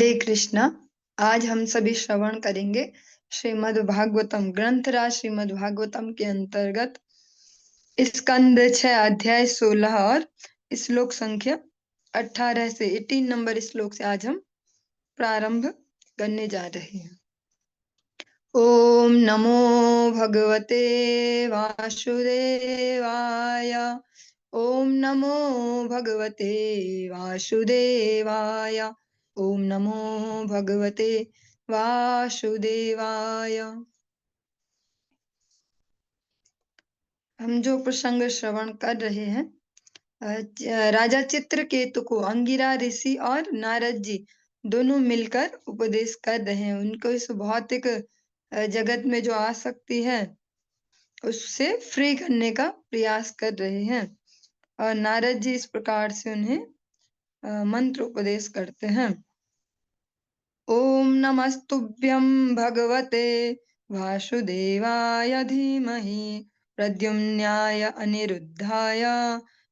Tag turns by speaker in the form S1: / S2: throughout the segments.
S1: हरे कृष्णा। आज हम सभी श्रवण करेंगे श्रीमद् भागवतम ग्रंथराज श्रीमद् भागवतम के अंतर्गत स्कंद 6 अध्याय 16 और श्लोक संख्या 18 से 18 नंबर श्लोक से आज हम प्रारंभ करने जा रहे हैं। ओम नमो भगवते वासुदेवाय। ओम नमो भगवते वासुदेवाय। ओम नमो भगवते वासुदेवाय। हम जो प्रसंग श्रवण कर रहे हैं, राजा चित्रकेतु को अंगिरा ऋषि और नारद जी दोनों मिलकर उपदेश कर रहे हैं। उनको इस भौतिक जगत में जो आसक्ति है उससे फ्री करने का प्रयास कर रहे हैं और नारद जी इस प्रकार से उन्हें मंत्र उपदेश करते हैं। ओम नमस्तुभ्यं भगवते वासुदेवाय धीमहि प्रद्युम्नाय अनिरुद्धाय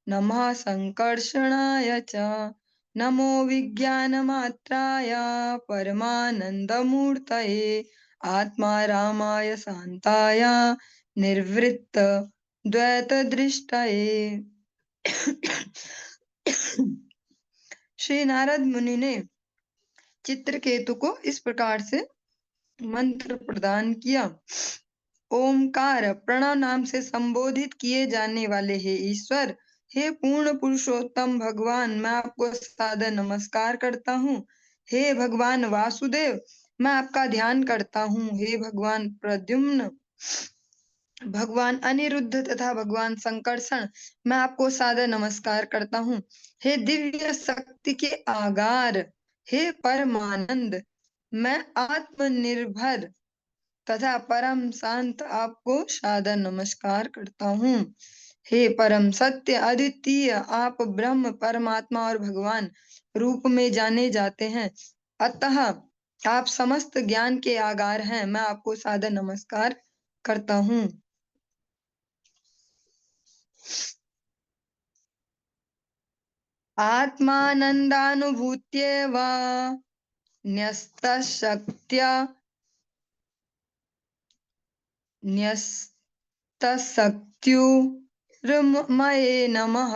S1: नमः संकर्षणाय च नमो विज्ञानमात्राय परमानन्दमूर्तये आत्मा रामाय शान्ताय निर्वृत्त द्वैतदृष्टये। श्री नारद मुनि ने चित्रकेतु को इस प्रकार से मंत्र प्रदान किया। ओमकार प्रणव नाम से संबोधित किए जाने वाले हे ईश्वर, हे पूर्ण पुरुषोत्तम भगवान, मैं आपको सादर नमस्कार करता हूँ। हे भगवान वासुदेव, मैं आपका ध्यान करता हूँ। हे भगवान प्रद्युम्न, भगवान अनिरुद्ध तथा भगवान संकर्षण, मैं आपको सादर नमस्कार करता हूँ। हे दिव्य शक्ति के आगार, हे परमानंद, मैं आत्मनिर्भर तथा परम शांत आपको सादर नमस्कार करता हूँ। हे परम सत्य अद्वितीय, आप ब्रह्म परमात्मा और भगवान रूप में जाने जाते हैं, अतः आप समस्त ज्ञान के आगार हैं। मैं आपको सादर नमस्कार करता हूँ। आत्मानन्दानुभूत्येव न्यस्तशक्त्युर्मये नमः।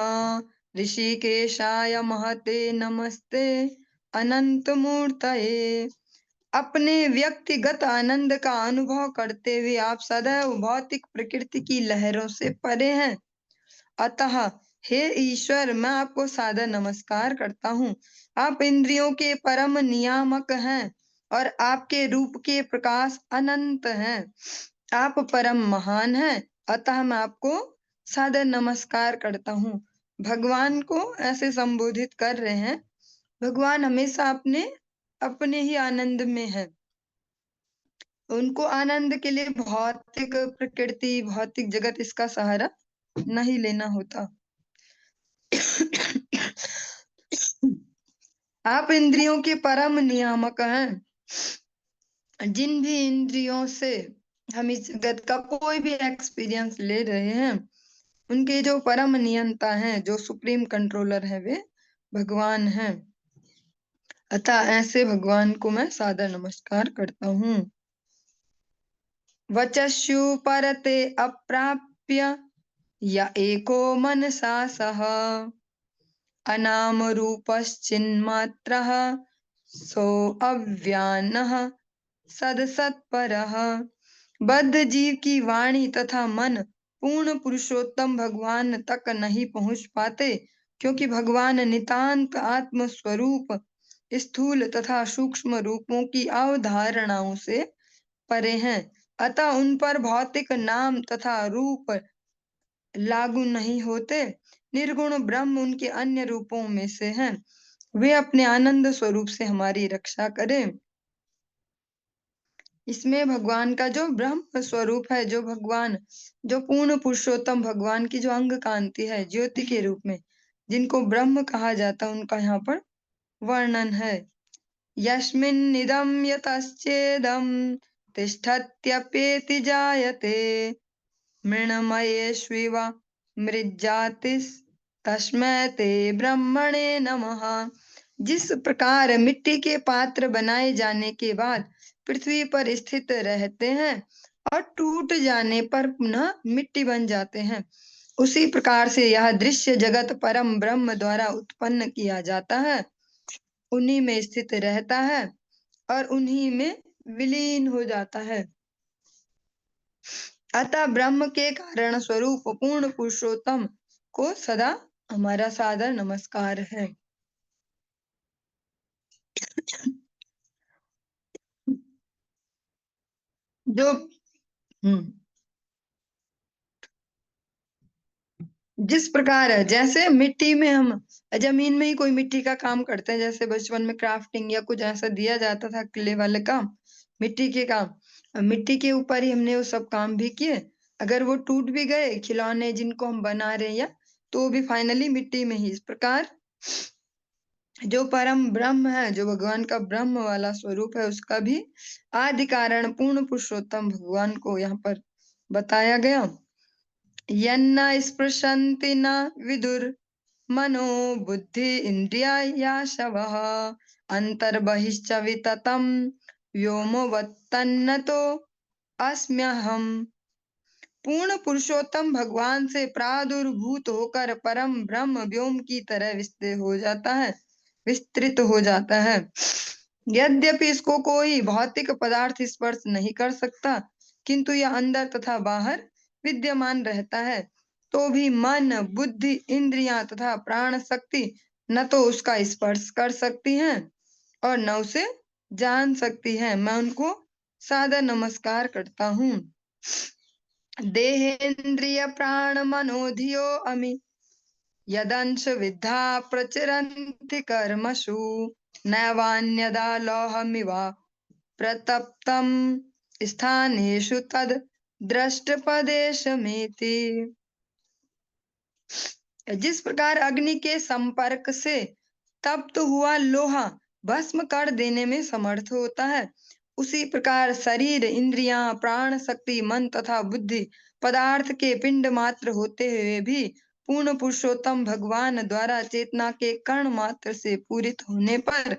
S1: ऋषिकेशाय महते नमस्ते अनंतमूर्तये। अपने व्यक्तिगत आनंद का अनुभव करते हुए आप सदैव भौतिक प्रकृति की लहरों से परे हैं, अतः हे ईश्वर, मैं आपको सादर नमस्कार करता हूँ। आप इंद्रियों के परम नियामक हैं और आपके रूप के प्रकाश अनंत हैं। आप परम महान हैं, अतः मैं आपको सादर नमस्कार करता हूँ। भगवान को ऐसे संबोधित कर रहे हैं। भगवान हमेशा अपने ही आनंद में है। उनको आनंद के लिए भौतिक प्रकृति, भौतिक जगत इसका सहारा नहीं लेना होता। आप इंद्रियों के परम नियामक हैं। जिन भी इंद्रियों से हम इस जगत का कोई भी एक्सपीरियंस ले रहे हैं, उनके जो परम नियंता हैं, जो सुप्रीम कंट्रोलर है, वे भगवान हैं। अतः ऐसे भगवान को मैं सादर नमस्कार करता हूँ। वचस्यु परते अप्राप्य य एको मनसा सह अनाम रूपश्चिन्मात्रः सोऽव्यानः सदसत्परः। बद्ध जीव की वाणी तथा मन पूर्ण पुरुषोत्तम भगवान तक नहीं पहुंच पाते, क्योंकि भगवान नितांत आत्म स्वरूप स्थूल तथा सूक्ष्म रूपों की अवधारणाओं से परे हैं, अतः उन पर भौतिक नाम तथा रूप लागू नहीं होते। निर्गुण ब्रह्म उनके अन्य रूपों में से हैं। वे अपने आनंद स्वरूप से हमारी रक्षा करें। इसमें भगवान का जो ब्रह्म स्वरूप है, जो भगवान, जो पूर्ण पुरुषोत्तम भगवान की जो अंग कांति है ज्योति के रूप में, जिनको ब्रह्म कहा जाता, उनका यहाँ पर वर्णन है। यस्मिन्निदं यतश्चेदं तिष्ठत्यप्येति जायते मृण्मयेष्विव मृज्जातिस्तस्मै ते ब्रह्मणे नमः। जिस प्रकार मिट्टी के पात्र बनाए जाने के बाद पृथ्वी पर स्थित रहते हैं और टूट जाने पर पुनः मिट्टी बन जाते हैं, उसी प्रकार से यह दृश्य जगत परम ब्रह्म द्वारा उत्पन्न किया जाता है, उन्हीं में स्थित रहता है और उन्हीं में विलीन हो जाता है। अतः ब्रह्म के कारण स्वरूप पूर्ण पुरुषोत्तम को सदा हमारा सादर नमस्कार है। जो जिस प्रकार है, जैसे मिट्टी में हम जमीन में ही कोई मिट्टी का काम करते हैं, जैसे बचपन में क्राफ्टिंग या कुछ ऐसा दिया जाता था, क्ले वाले काम, मिट्टी के काम, मिट्टी के ऊपर ही हमने वो सब काम भी किए। अगर वो टूट भी गए खिलौने जिनको हम बना रहे हैं या, तो भी फाइनली मिट्टी में ही। इस प्रकार जो परम ब्रह्म है, जो भगवान का ब्रह्म वाला स्वरूप है, उसका भी आदि कारण पूर्ण पुरुषोत्तम भगवान को यहाँ पर बताया गया। यन्न स्पृशन्ति न विदुर मनो बुद्धि इंद्रियाशवः अंतर्बहिश्च विततं व्योमवत्तन्नतो अस्म्यहम्। पूर्ण पुरुषोत्तम भगवान से प्रादुर्भूत होकर परम ब्रह्म व्योम की तरह विस्तृत हो जाता है। यद्यपि इसको कोई भौतिक पदार्थ स्पर्श नहीं कर सकता, किंतु यह अंदर तथा बाहर विद्यमान रहता है, तो भी मन, बुद्धि, इंद्रियां तथा प्राण शक्ति न तो उसका स्पर्श कर सकती हैं और न उसे जान सकती हैं। मैं उनको सादर नमस्कार करता हूँ। देहेन्द्रिय प्राण मनोधियो अमि यदंश विद्धा प्रचरन्ति कर्मसु नैवान्यदा लोहमिवा प्रतप्तं स्थानेषु तद दृष्टपदेशमेति। जिस प्रकार अग्नि के संपर्क से तप्त हुआ लोहा भस्म कर देने में समर्थ होता है, उसी प्रकार शरीर, इंद्रियां, प्राण शक्ति, मन तथा बुद्धि पदार्थ के पिंड मात्र होते हुए भी पूर्ण पुरुषोत्तम भगवान द्वारा चेतना के कण मात्र से पूरित होने पर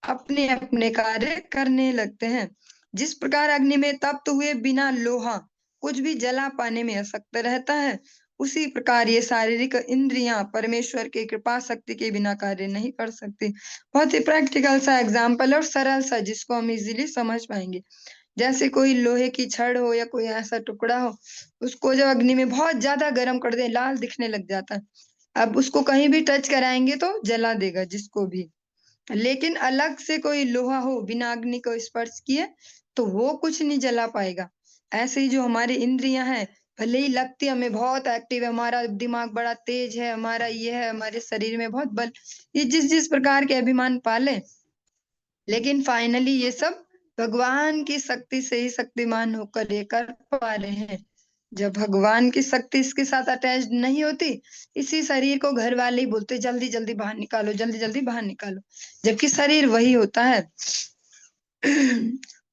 S1: अपने अपने कार्य करने लगते हैं। जिस प्रकार अग्नि में तप्त हुए बिना लोहा कुछ भी जला पाने में असक्त रहता है, उसी प्रकार ये शारीरिक इंद्रियां परमेश्वर की कृपा शक्ति के बिना कार्य नहीं कर सकती। बहुत ही प्रैक्टिकल सा एग्जाम्पल और सरल सा, जिसको हम इजीली समझ पाएंगे। जैसे कोई लोहे की छड़ हो या कोई ऐसा टुकड़ा हो, उसको जब अग्नि में बहुत ज्यादा गर्म कर दे, लाल दिखने लग जाता है। अब उसको कहीं भी टच कराएंगे तो जला देगा जिसको भी। लेकिन अलग से कोई लोहा हो बिना अग्नि को स्पर्श किए, तो वो कुछ नहीं जला पाएगा। ऐसे ही जो हमारी इंद्रियां हैं, भले ही लगती हमें बहुत एक्टिव है, हमारा दिमाग बड़ा तेज है, हमारा ये है, हमारे शरीर में बहुत बल, ये जिस जिस प्रकार के अभिमान पाले, लेकिन फाइनली ये सब भगवान की शक्ति से ही शक्तिमान होकर ये कर पा रहे हैं। जब भगवान की शक्ति इसके साथ अटैच नहीं होती, इसी शरीर को घर वाले ही बोलते जल्दी जल्दी बाहर निकालो, जल्दी जल्दी बाहर निकालो, जबकि शरीर वही होता है।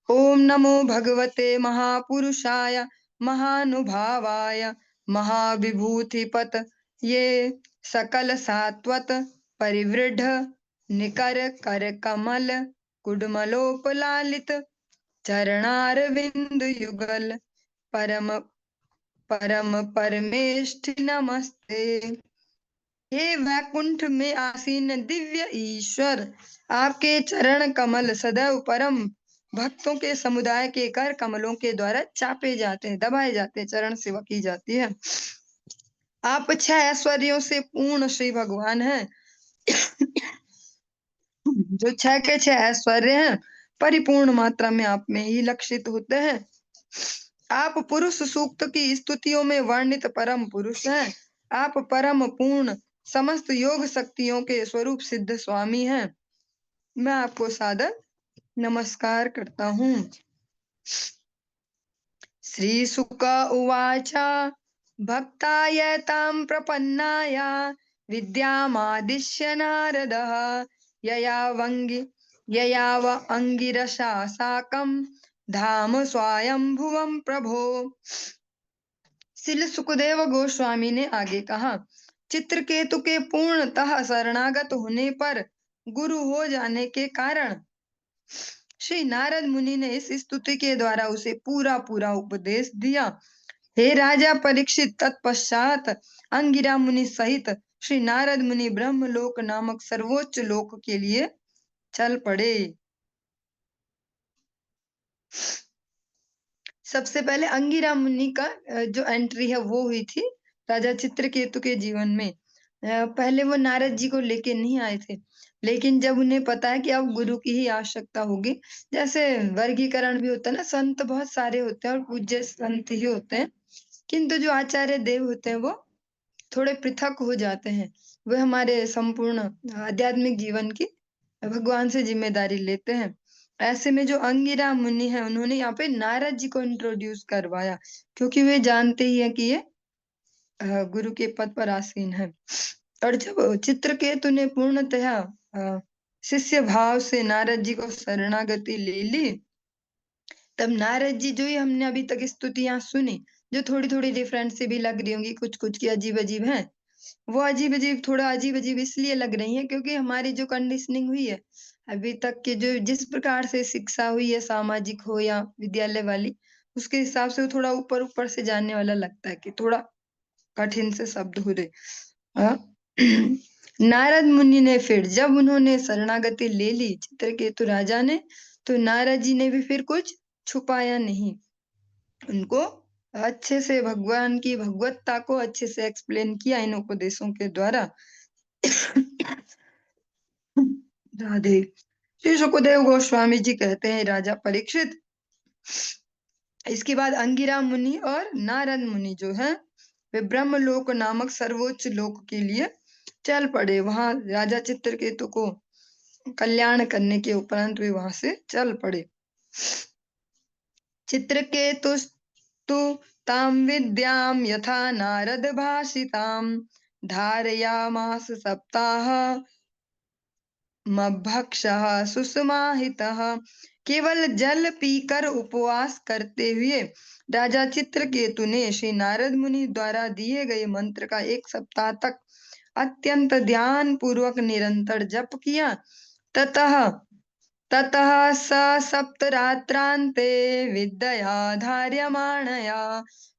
S1: ओम नमो भगवते महापुरुषाय महानुभावाय महाविभूतिपत ये सकल सात्वत परिवृढ़ निकर कर कमल कुडमलोपलालित चरणारविंद युगल परम परम परमेष्ठि नमस्ते। हे वैकुंठ में आसीन दिव्य ईश्वर, आपके चरण कमल सदैव परम भक्तों के समुदाय के कर कमलों के द्वारा चापे जाते हैं, दबाए जाते हैं, चरण सेवा की जाती है। आप 6 ऐश्वर्यों से पूर्ण श्री भगवान हैं। जो 6 के 6 ऐश्वर्य हैं, परिपूर्ण मात्रा में आप में ही लक्षित होते हैं। आप पुरुष सूक्त की स्तुतियों में वर्णित परम पुरुष हैं। आप परम पूर्ण समस्त योग शक्तियों के स्वरूप सिद्ध स्वामी हैं। मैं आपको सादर नमस्कार करता हूँ। श्री सुक उवाच भक्ताय तां प्रपन्नाय विद्यामादिश्य नारदः ययाव अंगिरसा साकं धाम स्वायंभुवं प्रभो। श्री सुखदेव गोस्वामी ने आगे कहा, चित्रकेतु के पूर्णतः शरणागत होने पर गुरु हो जाने के कारण श्री नारद मुनि ने इस स्तुति के द्वारा उसे पूरा पूरा उपदेश दिया। हे राजा परीक्षित, तत्पश्चात अंगिरा मुनि सहित श्री नारद मुनि ब्रह्मलोक नामक सर्वोच्च लोक के लिए चल पड़े। सबसे पहले अंगिरा मुनि का जो एंट्री है वो हुई थी राजा चित्रकेतु के जीवन में। पहले वो नारद जी को लेके नहीं आए थे, लेकिन जब उन्हें पता है कि अब गुरु की ही आवश्यकता होगी, जैसे वर्गीकरण भी होता है ना, संत बहुत सारे होते हैं और पूज्य संत ही होते हैं, किंतु जो आचार्य देव होते हैं वो थोड़े पृथक हो जाते हैं। वे हमारे संपूर्ण आध्यात्मिक जीवन की भगवान से जिम्मेदारी लेते हैं। ऐसे में जो अंगिरा मुनि है, उन्होंने यहाँ पे नारद जी को इंट्रोड्यूस करवाया, क्योंकि वे जानते ही है कि ये गुरु के पद पर आसीन है। और जब चित्रकेतु ने पूर्णतः शिष्य भाव से नारद जी को शरणागति ले ली, तब नारद जी, जो ही हमने अभी तक स्तुतियां सुनी, जो थोड़ी थोड़ी डिफरेंट से भी लग रही होंगी, कुछ कुछ की अजीब अजीब है, वो अजीब अजीब, थोड़ा अजीब अजीब इसलिए लग रही है क्योंकि हमारी जो कंडीशनिंग हुई है अभी तक के, जो जिस प्रकार से शिक्षा हुई है, सामाजिक हो या विद्यालय वाली, उसके हिसाब से वो थोड़ा ऊपर ऊपर से जानने वाला लगता है कि थोड़ा कठिन से शब्द हो रहे। नारद मुनि ने फिर जब उन्होंने शरणागति ले ली चित्रकेतु राजा ने, तो नारद जी ने भी फिर कुछ छुपाया नहीं, उनको अच्छे से भगवान की भगवत्ता को अच्छे से एक्सप्लेन किया इन उपदेशों के द्वारा। राधे। श्री सुखदेव गोस्वामी जी कहते हैं, राजा परीक्षित, इसके बाद अंगिरा मुनि और नारद मुनि जो है वे ब्रह्मलोक नामक सर्वोच्च लोक के लिए चल पड़े। वहां राजा चित्रकेतु को कल्याण करने के उपरांत वे वहां से चल पड़े। चित्रकेतुस्तु ताम विद्याम यथा नारद भाषिताम धारयामास सप्ताह मभक्षः सुसमाहितः। केवल जल पीकर उपवास करते हुए राजा चित्रकेतु ने श्री नारद मुनि द्वारा दिए गए मंत्र का 1 सप्ताह तक अत्यंत ध्यान पूर्वक निरंतर जप किया। ततः स सप्तरात्रान्ते विद्यया धार्यमाणया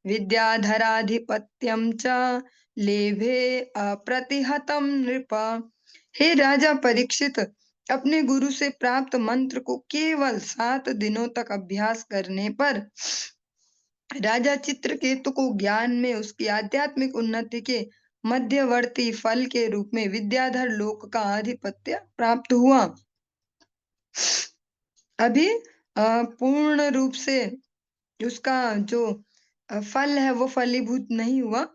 S1: विद्याधराधिपत्यं च लेभे अप्रतिहतं नृप। हे राजा परीक्षित, अपने गुरु से प्राप्त मंत्र को केवल 7 दिनों तक अभ्यास करने पर राजा चित्रकेतु को ज्ञान में उसकी आध्यात्मिक उन्नति के मध्यवर्ती फल के रूप में विद्याधर लोक का आधिपत्य प्राप्त हुआ। अभी पूर्ण रूप से उसका जो फल है वो फलीभूत नहीं हुआ।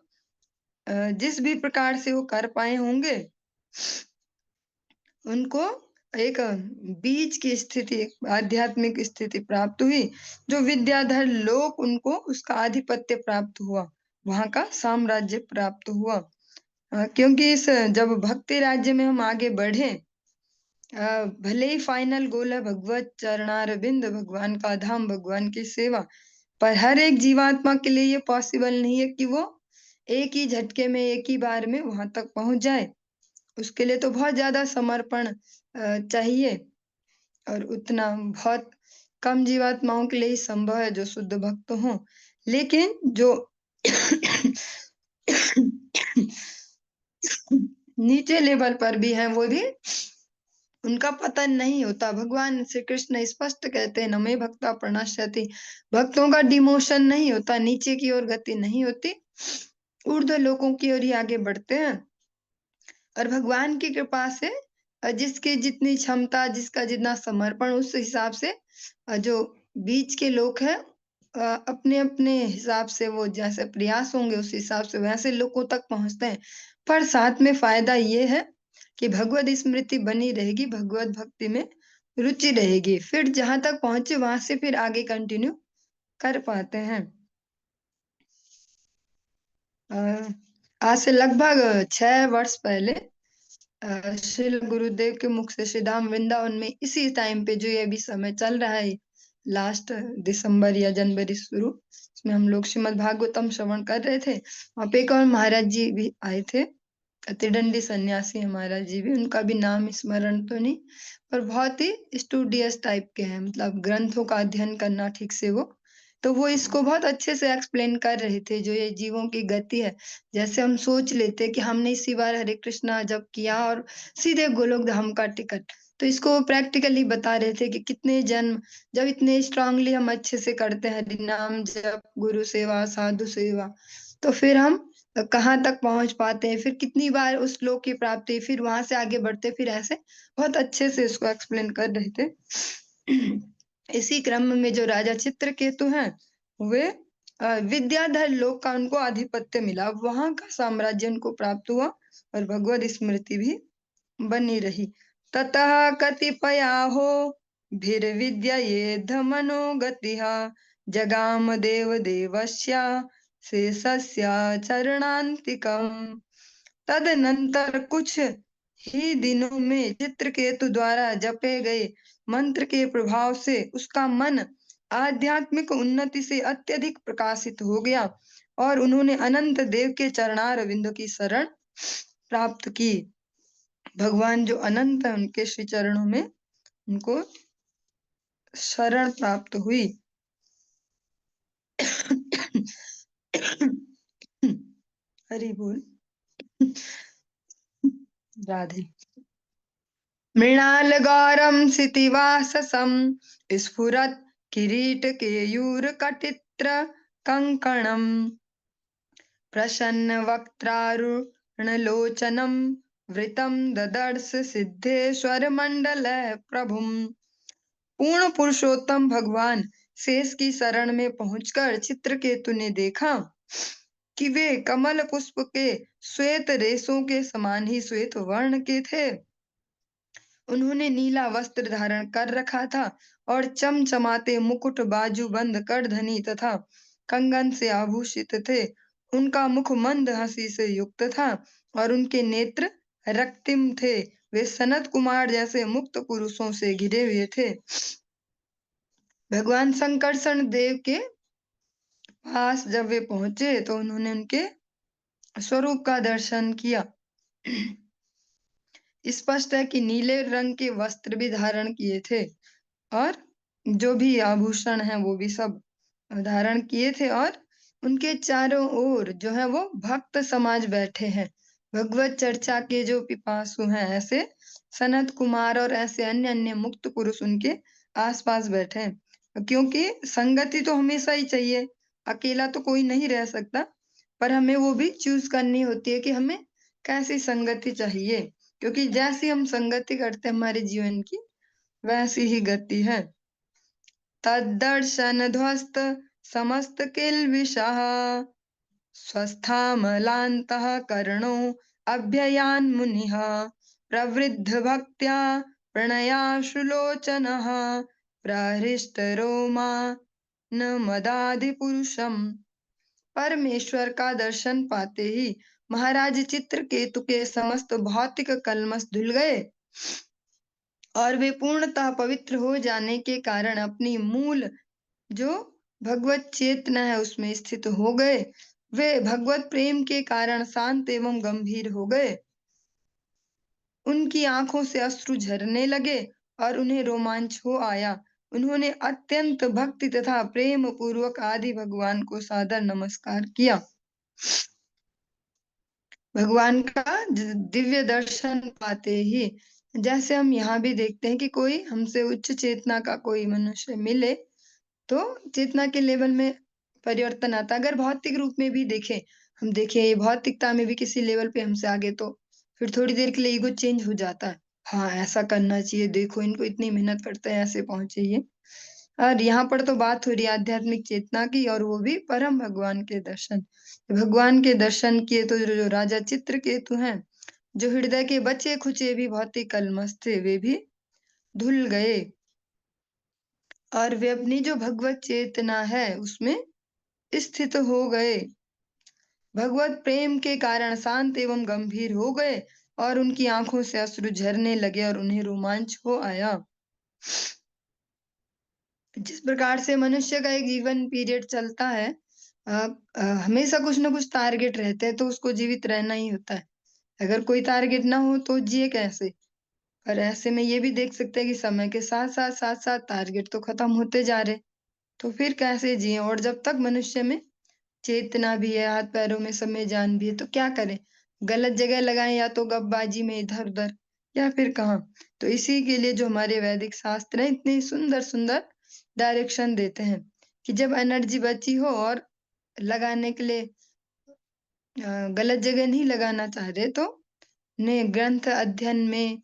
S1: जिस भी प्रकार से वो कर पाए होंगे, उनको एक बीज की स्थिति, आध्यात्मिक स्थिति प्राप्त हुई, जो विद्याधर लोक, उनको उसका आधिपत्य प्राप्त हुआ, वहां का साम्राज्य प्राप्त हुआ। क्योंकि इस जब भक्ति राज्य में हम आगे बढ़े, भले ही फाइनल गोल है भगवत चरणारविंद, भगवान का धाम, भगवान की सेवा, पर हर एक जीवात्मा के लिए ये पॉसिबल नहीं है कि वो एक ही झटके में, एक ही बार में वहां तक पहुंच जाए। उसके लिए तो बहुत ज्यादा समर्पण चाहिए, और उतना बहुत कम जीवात्माओं के लिए ही संभव है जो शुद्ध भक्त हों। लेकिन जो नीचे लेवल पर भी हैं, वो भी, उनका पतन नहीं होता। भगवान श्री कृष्ण स्पष्ट कहते हैं, न मे भक्ता प्रणश्यति, भक्तों का डिमोशन नहीं होता, नीचे की ओर गति नहीं होती, ऊर्ध्व लोकों की ओर ही आगे बढ़ते हैं। और भगवान की कृपा से जिसकी जितनी क्षमता, जिसका जितना समर्पण, उस हिसाब से जो बीच के लोग हैं, अपने अपने हिसाब से वो जैसे प्रयास होंगे उस हिसाब से वैसे लोगों तक पहुंचते हैं। पर साथ में फायदा ये है कि भगवत स्मृति बनी रहेगी, भगवत भक्ति में रुचि रहेगी, फिर जहां तक पहुंचे वहां से फिर आगे कंटिन्यू कर पाते हैं। आज से लगभग 6 वर्ष पहले श्री गुरुदेव के मुख से श्री धाम वृंदावन में इसी टाइम पे, जो ये अभी समय चल रहा है, लास्ट दिसंबर या जनवरी शुरू, इसमें हम लोग श्रीमद् भागवतम श्रवण कर रहे थे। वहां पे एक और महाराज जी भी आए थे, अतिदंडी सन्यासी है महाराज जी भी, उनका भी नाम स्मरण तो नहीं, पर बहुत ही स्टूडियस टाइप के हैं, मतलब ग्रंथों का अध्ययन करना ठीक से वो, तो वो इसको बहुत अच्छे से एक्सप्लेन कर रहे थे, जो ये जीवों की गति है। जैसे हम सोच लेते कि हमने इसी बार हरे कृष्णा जप किया और सीधे गोलोक धाम का टिकट, तो इसको प्रैक्टिकली बता रहे थे कि कितने जन्म जब इतने स्ट्रांगली हम अच्छे से करते हैं हरि नाम जप, गुरु सेवा, साधु सेवा, तो फिर हम कहाँ तक पहुंच पाते हैं, फिर कितनी बार उस श्लोक की प्राप्ति, फिर वहां से आगे बढ़ते, फिर ऐसे बहुत अच्छे से इसको एक्सप्लेन कर रहे थे। इसी क्रम में जो राजा चित्रकेतु हैं, वे विद्याधर लोक का उनको आधिपत्य मिला, वहां का साम्राज्य उनको प्राप्त हुआ और भगवत स्मृति भी बनी रही। ततः कतिपयाहो भिर्विद्ययेद्ध मनोगतिः जगाम देव देवस्या शेषस्य चरणान्तिकम्। तदनंतर कुछ ही दिनों में चित्रकेतु द्वारा जपे गए मंत्र के प्रभाव से उसका मन आध्यात्मिक उन्नति से अत्यधिक प्रकाशित हो गया और उन्होंने अनंत देव के चरणार विंदों की शरण प्राप्त की। भगवान जो अनंत है उनके श्री चरणों में उनको शरण प्राप्त हुई। हरि बोल। राधे। मृणाल गौरम सितिवाससम स्फुरत् किरीट केयूर कटित्र कंकणम प्रसन्न वक्त्रारुणलोचनम वृतम ददर्श सिद्धेश्वर मंडल प्रभुम। पूर्ण पुरुषोत्तम भगवान शेष की शरण में पहुंचकर चित्रकेतु ने देखा कि वे कमल पुष्प के श्वेत रेशों के समान ही श्वेत वर्ण के थे। उन्होंने नीला वस्त्र धारण कर रखा था और चमचमाते मुकुट, बाजूबंद, करधनी तथा कंगन से आभूषित थे। उनका मुख मंद हंसी से युक्त था और उनके नेत्र रक्तिम थे। वे सनत कुमार जैसे मुक्त पुरुषों से घिरे हुए थे। भगवान संकर्षण देव के पास जब वे पहुंचे तो उन्होंने उनके स्वरूप का दर्शन किया। स्पष्ट है कि नीले रंग के वस्त्र भी धारण किए थे और जो भी आभूषण है वो भी सब धारण किए थे, और उनके चारों ओर जो है वो भक्त समाज बैठे हैं। भगवत चर्चा के जो पिपासु हैं, ऐसे सनत कुमार और ऐसे अन्य अन्य मुक्त पुरुष उनके आसपास बैठे हैं। क्योंकि संगति तो हमेशा ही चाहिए, अकेला तो कोई नहीं रह सकता, पर हमें वो भी चूज करनी होती है कि हमें कैसी संगति चाहिए, क्योंकि जैसी हम संगति करते हैं हमारे जीवन की वैसी ही गति है। तद्दर्शन ध्वस्त समस्त किल्बिषः स्वस्थामलान्तः कर्णो अभ्ययान् मुनिः प्रवृद्ध भक्त्या प्रणयाशुलोचनः प्रहृष्ट रोमा न मदादि पुरुषम। परमेश्वर का दर्शन पाते ही महाराज चित्रकेतु के समस्त भौतिक कल्मश धुल गए और वे पूर्णतः पवित्र हो जाने के कारण अपनी मूल जो भगवत चेतना है उसमें स्थित हो गए। वे भगवत प्रेम के कारण शांत एवं गंभीर हो गए। उनकी आंखों से अश्रु झरने लगे और उन्हें रोमांच हो आया। उन्होंने अत्यंत भक्ति तथा प्रेम पूर्वक आदि भगवान को सादर नमस्कार किया। भगवान का दिव्य दर्शन पाते ही, जैसे हम यहाँ भी देखते हैं कि कोई हमसे उच्च चेतना का कोई मनुष्य मिले तो चेतना के लेवल में परिवर्तन आता है। अगर भौतिक रूप में भी देखें, हम देखें ये भौतिकता में भी किसी लेवल पे हमसे आगे, तो फिर थोड़ी देर के लिए ईगो चेंज हो जाता है। हाँ, ऐसा करना चाहिए, देखो इनको इतनी मेहनत करते हैं, ऐसे पहुंचे ये। और यहाँ पर तो बात हो रही है आध्यात्मिक चेतना की, और वो भी परम भगवान के दर्शन। भगवान के दर्शन किए तो जो राजा चित्रकेतु हैं, जो हृदय के बचे खुचे भी भौतिक कलमश थे, वे भी धुल गए और वे अपनी जो भगवत चेतना है उसमें स्थित हो गए। भगवत प्रेम के कारण शांत एवं गंभीर हो गए और उनकी आंखों से अश्रु झरने लगे और उन्हें रोमांच हो आया। जिस प्रकार से मनुष्य का एक जीवन पीरियड चलता है, हमेशा कुछ ना कुछ टारगेट रहते हैं, तो उसको जीवित रहना ही होता है। अगर कोई टारगेट ना हो तो जिए कैसे? और ऐसे में ये भी देख सकते हैं कि समय के साथ-साथ टारगेट तो खत्म होते जा रहे, तो फिर कैसे जिए? और जब तक मनुष्य में चेतना भी है, हाथ-पैरों में सब में जान भी है, तो क्या करें? गलत जगह लगाएँ या तो गपबाजी में इधर-उधर या फिर कहाँ? तो इसी के लिए जो हमारे वैदिक शास्त्र हैं, इतनी सुंदर-सुंदर डायरेक्शन देते हैं कि जब एनर्जी बची हो और लगाने के लिए गलत जगह नहीं लगाना चाह रहे, तो उन्हें ग्रंथ अध्ययन में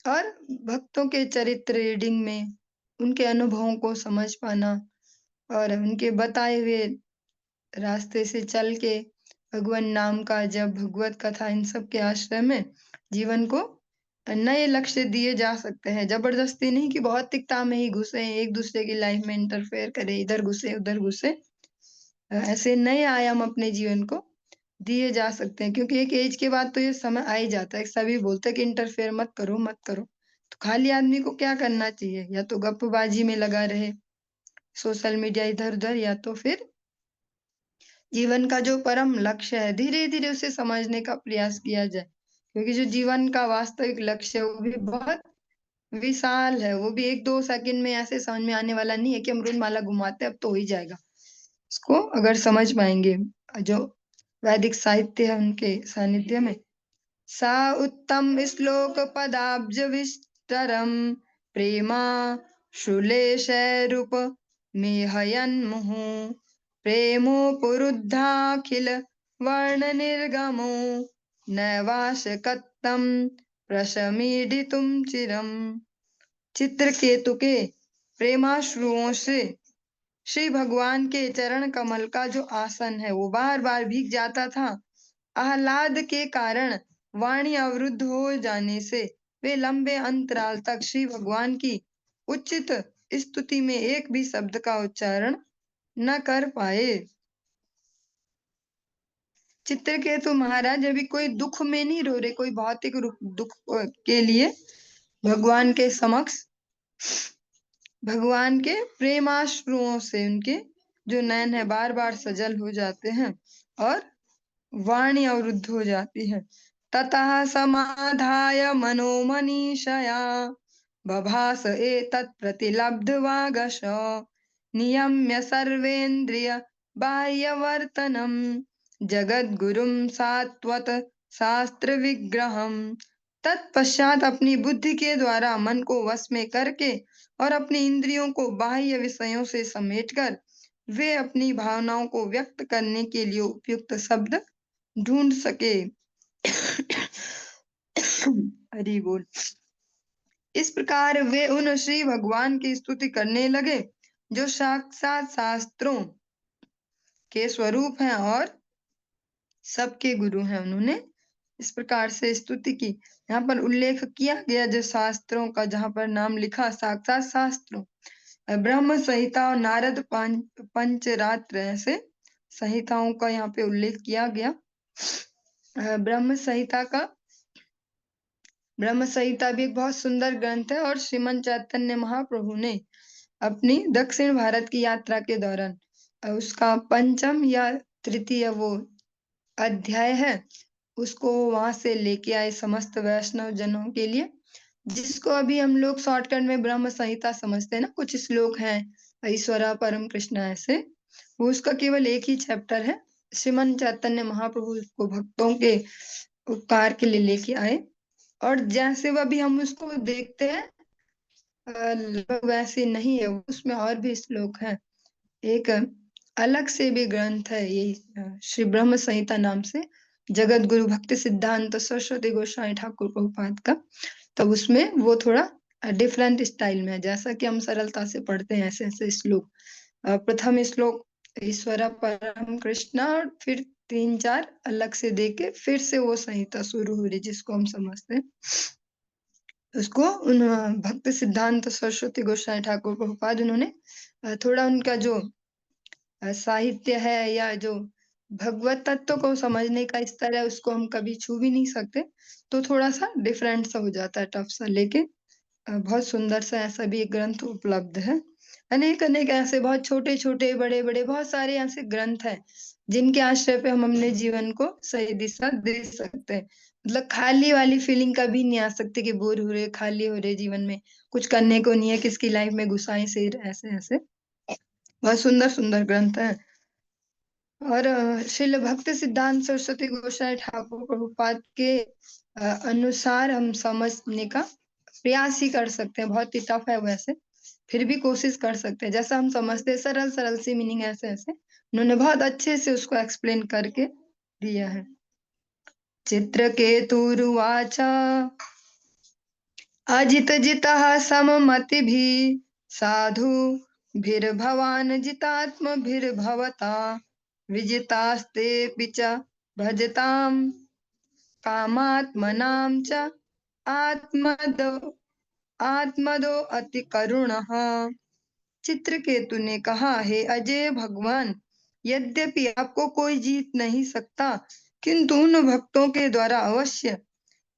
S1: और भक्तों के चरित्र रीडिंग में उनके अनुभवों को समझ पाना और उनके बताए हुए रास्ते से चल के भगवान नाम का जप, भगवत कथा इन सब के आश्रय में जीवन को नए लक्ष्य दिए जा सकते हैं। ज़बरदस्ती नहीं कि भौतिकता में ही घुसे, एक-दूसरे की लाइफ में इंटरफेयर करें, इधर घुसे, उधर घुसे। ऐसे नए आयाम अपने जीवन को दिए जा सकते हैं क्योंकि एक एज के बाद तो ये समय आ ही जाता है। सभी बोलते हैं कि इंटरफेयर मत करो, मत करो। तो खाली आदमी को क्या करना चाहिए? या तो गप्पबाजी में लगा रहे, सोशल मीडिया इधर-उधर या तो फिर जीवन का जो परम लक्ष्य है, धीरे-धीरे उसे समझने का प्रयास किया जाए। क्योंकि जो जीवन का वास्तविक लक्ष्य है, वो भी बहुत विशाल है। वो भी 1-2 सेकंड में ऐसे समझ में आने वाला नहीं है कि अमरूद माला घुमाते हैं, अब तो हो ही जाएगा। इसको अगर समझ पाएँगे जो वैदिक साहित्य है उनके सानिध्य में सा उत्तम श्लोक पदाब्ज विस्तरम प्रेमा शूलेशैरूप मेहयन् मुहुः प्रेमो पुरुद्धाखिल वर्ण निर्गमो नैवाशकत्तं प्रशमीडितुं चिरम्। चित्रकेतु के प्रेमाश्रुओं से श्री भगवान के चरण कमल का जो आसन है वो बार-बार भीग जाता था। आह्लाद के कारण वाणी अवरुद्ध हो जाने से वे लंबे अंतराल तक श्री भगवान की उचित स्तुति में एक भी शब्द का उच्चारण न कर पाए। चित्रकेतु महाराज अभी कोई दुख में नहीं रो रहे, कोई भौतिक दुख के लिए भगवान के समक्ष भगवान के प्रेमाश्रुओं से उनके जो नयन है बार-बार सजल हो जाते हैं और वाणी अवरुद्ध हो जाती है। ततः समाधाय मनोमनीषया बभास एतत् प्रतिलब्ध्वागश नियम्य सर्वेन्द्रिय बाह्यवर्तनम् जगद्गुरुं सात्वत शास्त्र विग्रहम्। तत्पश्चात अपनी बुद्धि के द्वारा मन को वश में करके और अपनी इंद्रियों को बाह्य विषयों से समेटकर वे अपनी भावनाओं को व्यक्त करने के लिए उपयुक्त शब्द ढूंढ सके। हरि बोल। इस प्रकार वे उन श्री भगवान की स्तुति करने लगे जो साक्षात शास्त्रों के स्वरूप हैं और सबके गुरु हैं। उन्होंने इस प्रकार से स्तुति की। यहाँ पर उल्लेख किया गया जो शास्त्रों का जहाँ पर नाम लिखा साक्षात शास्त्रों ब्रह्म संहिता और नारद पंचरात्र ऐसे संहिताओं का यहाँ पे उल्लेख किया गया। ब्रह्म संहिता भी एक बहुत सुंदर ग्रंथ है और श्रीमन चैतन्य महाप्रभु ने अपनी दक्षिण भारत की यात्रा के दौरान उसका पंचम या तृतीय वो अध्याय है, उसको वहां से लेके आए समस्त वैष्णव जनों के लिए, जिसको अभी हम लोग शॉर्टकट में ब्रह्म संहिता समझते हैं ना, कुछ श्लोक हैं ईश्वरा परम कृष्ण ऐसे, वो उसका केवल एक ही चैप्टर है। श्रीमन चैतन्य महाप्रभु उसको भक्तों के उपकार के लिए लेके आए और जैसे वो अभी हम उसको देखते हैं लगभग वैसे नहीं है, उसमें और भी श्लोक हैं। एक अलग से भी ग्रंथ है ये श्री ब्रह्म संहिता नाम से, जगत गुरु भक्ति सिद्धांत सरस्वती गोस्वामी ठाकुर प्रभुपाद का। तो उसमें वो थोड़ा डिफरेंट स्टाइल में है, जैसा कि हम सरलता से पढ़ते हैं ऐसे ऐसे श्लोक। प्रथम श्लोक ईश्वर परम कृष्णा और फिर 3-4 अलग से देके फिर से वो संहिता शुरू हो रही जिसको हम समझते हैं। उसको उन भक्ति सिद्धांत सरस्वती गोस्वामी ठाकुर प्रभुपाद उन्होंने थोड़ा उनका जो साहित्य है या जो भगवत तत्व को समझने का स्तर है उसको हम कभी छू भी नहीं सकते, तो थोड़ा सा डिफरेंट सा हो जाता है, टफ सा, लेकिन बहुत सुंदर सा ऐसा भी एक ग्रंथ उपलब्ध है। अनेक अनेक ऐसे बहुत छोटे छोटे बड़े बड़े बहुत सारे ऐसे ग्रंथ हैं जिनके आश्रय पे हम अपने जीवन को सही दिशा दे सकते हैं। मतलब खाली वाली फीलिंग कभी नहीं आ सकती कि बोर हो रहे, खाली हो रहे, जीवन में कुछ करने को नहीं है, किसकी लाइफ में घुसाएं सिर, ऐसे ऐसे। बहुत सुंदर सुंदर ग्रंथ है। और श्रील भक्ति सिद्धांत सरस्वती गोस्वामी ठाकुर प्रभुपाद के अनुसार हम समझने का प्रयास ही कर सकते हैं। बहुत ही टफ है वैसे, फिर भी कोशिश कर सकते हैं। जैसा हम समझते हैं सरल सरल सी मीनिंग, ऐसे ऐसे उन्होंने बहुत अच्छे से उसको एक्सप्लेन करके दिया है। चित्रकेतुरुवाच अजित जितः सममतिभिः साधुभिर्भवान् जितात्मभिर्भवता विजितास्तेऽपि च भजतां कामात्मनां च आत्मदो आत्मदो अति करुणः। चित्रकेतु ने कहा, हे अजय भगवान, यद्यपि आपको कोई जीत नहीं सकता, किंतु उन भक्तों के द्वारा अवश्य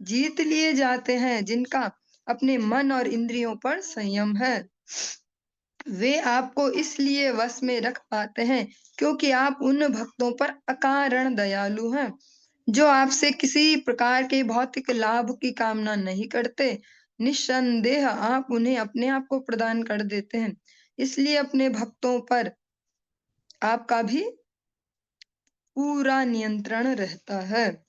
S1: जीत लिए जाते हैं जिनका अपने मन और इंद्रियों पर संयम है। वे आपको इसलिए वश में रख पाते हैं क्योंकि आप उन भक्तों पर अकारण दयालु हैं जो आपसे किसी प्रकार के भौतिक लाभ की कामना नहीं करते। निस्संदेह आप उन्हें अपने आप को प्रदान कर देते हैं, इसलिए अपने भक्तों पर आपका भी पूरा नियंत्रण रहता है।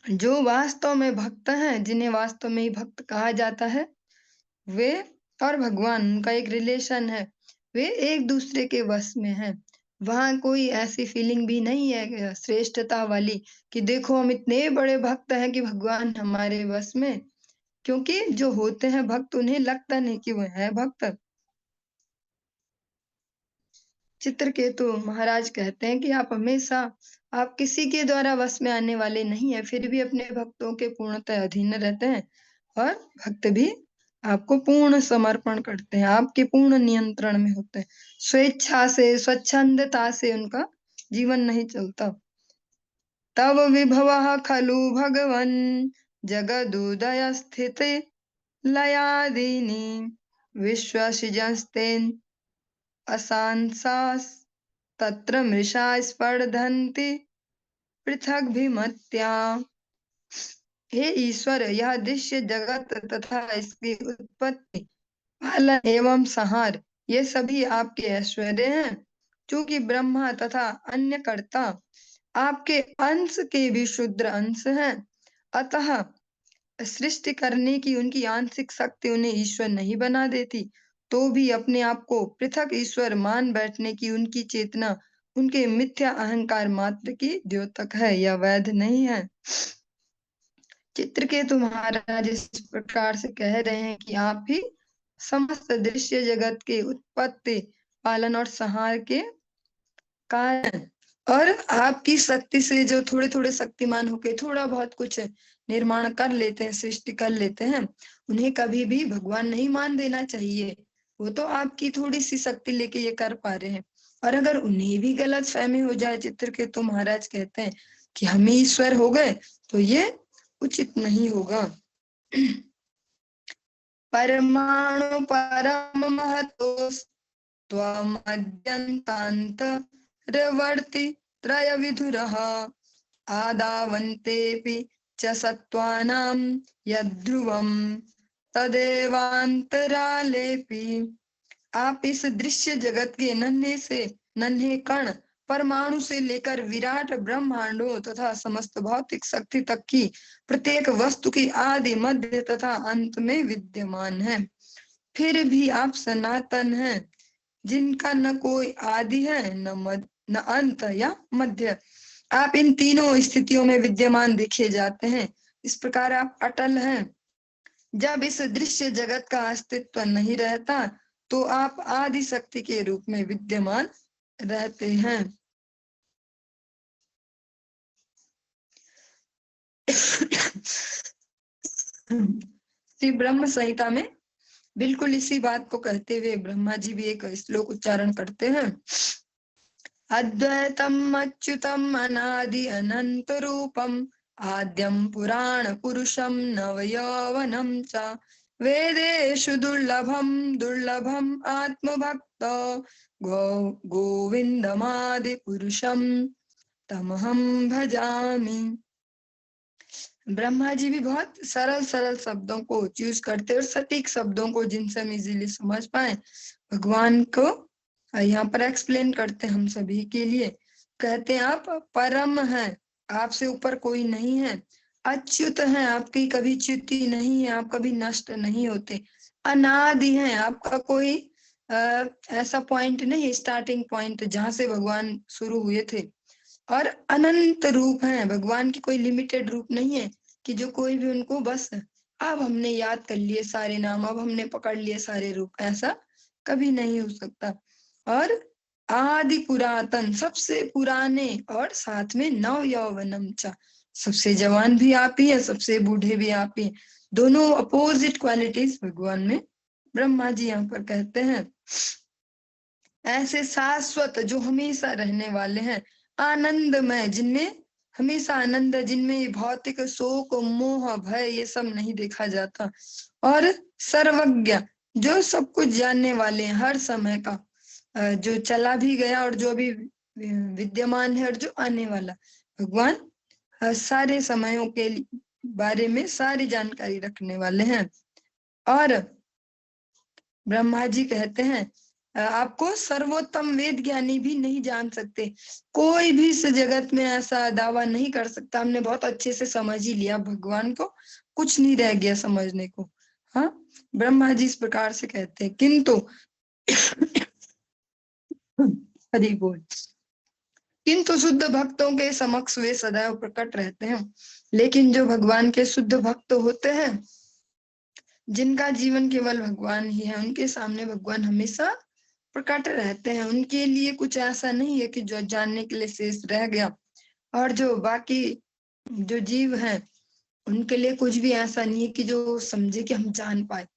S1: जो वास्तव में भक्त हैं, जिन्हें वास्तव में ही भक्त कहा जाता है, वे और भगवान, उनका एक रिलेशन है, वे एक दूसरे के वश में हैं। वहां कोई ऐसी फीलिंग भी नहीं है श्रेष्ठता वाली कि देखो हम इतने बड़े भक्त हैं कि भगवान हमारे वश में, क्योंकि जो होते हैं भक्त उन्हें लगता नहीं कि वो है भक्त। चित्रकेतु महाराज कहते हैं कि आप किसी के द्वारा वश में आने वाले नहीं है, फिर भी अपने भक्तों के पूर्णतः अधीन रहते हैं और भक्त भी आपको पूर्ण समर्पण करते हैं, आपके पूर्ण नियंत्रण में होते हैं। स्वेच्छा से, स्वच्छंदता से उनका जीवन नहीं चलता। तव विभवः खलु भगवन् जगदुदय स्थिते लयादीनि विश्वसृजस्तेन असांसास तत्र मृषा स्पर्धन्ति पृथग्भिमत्या। हे ईश्वर, यह दृश्य जगत तथा इसकी उत्पत्ति, पालन एवं संहार, ये सभी आपके ऐश्वर्य हैं। चूंकि ब्रह्मा तथा अन्य कर्ता आपके अंश के भी शुद्र अंश हैं, अतः सृष्टि करने की उनकी आंशिक शक्ति उन्हें ईश्वर नहीं बना देती। तो भी अपने आप को पृथक ईश्वर मान बैठने की उनकी चेतना उनके मिथ्या अहंकार मात्र की द्योतक है, यह वैध नहीं है। चित्रकेतु महाराज इस प्रकार से कह रहे हैं कि आप ही समस्त दृश्य जगत के उत्पत्ति, पालन और संहार के कारण, और आपकी शक्ति से जो थोड़े थोड़े शक्तिमान होके थोड़ा बहुत कुछ निर्माण कर लेते हैं, सृष्टि कर लेते हैं, उन्हें कभी भी भगवान नहीं मान देना चाहिए। वो तो आपकी थोड़ी सी शक्ति लेके ये कर पा रहे हैं। और अगर उन्हें भी गलत फहमी हो जाए, चित्रकेतु महाराज कहते हैं कि हम ही ईश्वर हो गए, तो ये उचित नहीं होगा। परमाणु परम महतो त्वमद्यन्तान्तरवर्ति त्रयविधुरः आदावन्तेऽपि च सत्त्वानां यद्ध्रुवं तदेवान्तरालेऽपि। आप इस दृश्य जगत के नन्हे से नन्हे कण, परमाणु से लेकर विराट ब्रह्मांडों तथा समस्त भौतिक शक्ति तक की प्रत्येक वस्तु की आदि, मध्य तथा अंत में विद्यमान है। फिर भी आप सनातन हैं, जिनका न कोई आदि है, न अंत या मध्य। आप इन तीनों स्थितियों में विद्यमान देखे जाते हैं। इस प्रकार आप अटल हैं। जब इस दृश्य जगत का अस्तित्व नहीं रहता, तो आप आदि शक्ति के रूप में विद्यमान रहते हैं। श्री ब्रह्म संहिता में बिल्कुल इसी बात को कहते हुए ब्रह्मा जी भी एक श्लोक उच्चारण करते हैं। अद्वैतम अच्युतम अनादि अनंत रूपम आद्यम पुराण पुरुषम नवयौवनम च वेदेषु दुर्लभम दुर्लभम आत्मभक्त गोविंदमादि पुरुषम तमहं भजामि। ब्रह्मा जी भी बहुत सरल सरल शब्दों को चूज करते और सटीक शब्दों को जिनसे हम इजीली समझ पाए भगवान को यहाँ पर एक्सप्लेन करते हैं हम सभी के लिए। कहते हैं आप परम हैं, आपसे ऊपर कोई नहीं है, अच्युत हैं, आपकी कभी च्युति नहीं है, आप कभी नष्ट नहीं होते, अनादि हैं, आपका कोई ऐसा पॉइंट नहीं, स्टार्टिंग पॉइंट जहां से भगवान शुरू हुए थे, और अनंत रूप हैं, भगवान की कोई लिमिटेड रूप नहीं है कि जो कोई भी उनको बस अब हमने याद कर लिए सारे नाम, अब हमने पकड़ लिए सारे रूप, ऐसा कभी नहीं हो सकता। और आदि पुरातन, सबसे पुराने, और साथ में नव यौवनम च, सबसे जवान भी आप ही है, सबसे बूढ़े भी आप ही है। दोनों अपोजिट क्वालिटीज भगवान में ब्रह्मा जी यहाँ पर कहते हैं। ऐसे शाश्वत जो हमेशा रहने वाले हैं, आनंदमय जिनमें हमेशा आनंद है, जिनमें ये भौतिक शोक मोह भय ये सब नहीं देखा जाता, और सर्वज्ञ जो सब कुछ जानने वाले हैं हर समय का, जो चला भी गया और जो भी विद्यमान है और जो आने वाला, भगवान सारे समयों के बारे में सारी जानकारी रखने वाले हैं। और ब्रह्मा जी कहते हैं आपको सर्वोत्तम वेद ज्ञानी भी नहीं जान सकते, कोई भी इस जगत में ऐसा दावा नहीं कर सकता, हमने बहुत अच्छे से समझ ही लिया भगवान को, कुछ नहीं रह गया समझने को। हाँ, ब्रह्मा जी इस प्रकार से कहते हैं। किंतु हरि बोल, किंतु शुद्ध भक्तों के समक्ष वे सदैव प्रकट रहते हैं। लेकिन जो भगवान के शुद्ध भक्त होते हैं, जिनका जीवन केवल भगवान ही है, उनके सामने भगवान हमेशा प्रकट रहते हैं, उनके लिए कुछ ऐसा नहीं है कि जो जानने के लिए शेष रह गया, और जो बाकी जो जीव हैं उनके लिए कुछ भी ऐसा नहीं है कि जो समझे कि हम जान पाए।